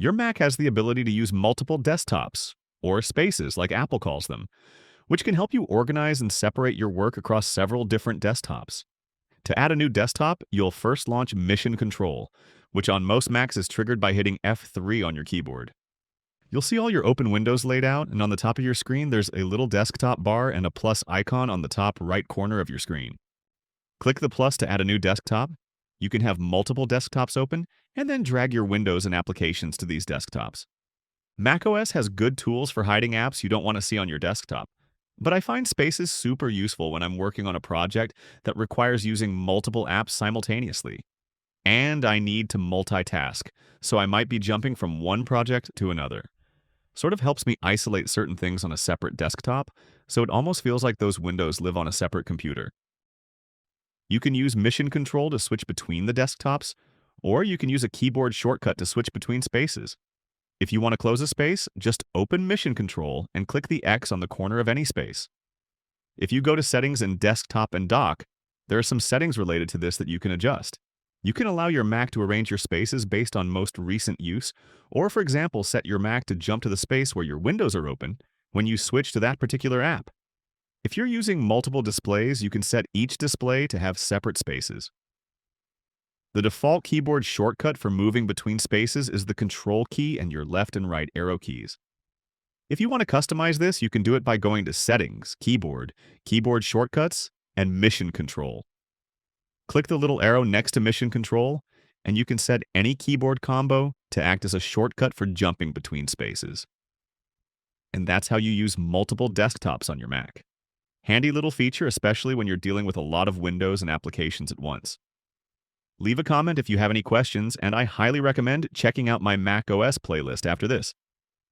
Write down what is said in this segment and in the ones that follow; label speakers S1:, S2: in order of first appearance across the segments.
S1: Your Mac has the ability to use multiple desktops, or spaces like Apple calls them, which can help you organize and separate your work across several different desktops. To add a new desktop, you'll first launch Mission Control, which on most Macs is triggered by hitting F3 on your keyboard. You'll see all your open windows laid out, and on the top of your screen, there's a little desktop bar and a plus icon on the top right corner of your screen. Click the plus to add a new desktop. You can have multiple desktops open, and then drag your windows and applications to these desktops. macOS has good tools for hiding apps you don't want to see on your desktop, but I find Spaces super useful when I'm working on a project that requires using multiple apps simultaneously. And I need to multitask, so I might be jumping from one project to another. Sort of helps me isolate certain things on a separate desktop, so it almost feels like those windows live on a separate computer. You can use Mission Control to switch between the desktops, or you can use a keyboard shortcut to switch between spaces. If you want to close a space, just open Mission Control and click the X on the corner of any space. If you go to Settings in Desktop and Dock, there are some settings related to this that you can adjust. You can allow your Mac to arrange your spaces based on most recent use, or for example, set your Mac to jump to the space where your windows are open when you switch to that particular app. If you're using multiple displays, you can set each display to have separate spaces. The default keyboard shortcut for moving between spaces is the Control key and your left and right arrow keys. If you want to customize this, you can do it by going to Settings, Keyboard, Keyboard Shortcuts, and Mission Control. Click the little arrow next to Mission Control, and you can set any keyboard combo to act as a shortcut for jumping between spaces. And that's how you use multiple desktops on your Mac. Handy little feature, especially when you're dealing with a lot of windows and applications at once. Leave a comment if you have any questions, and I highly recommend checking out my macOS playlist after this.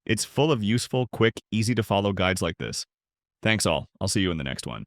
S1: It's full of useful, quick, easy-to-follow guides like this. Thanks all. I'll see you in the next one.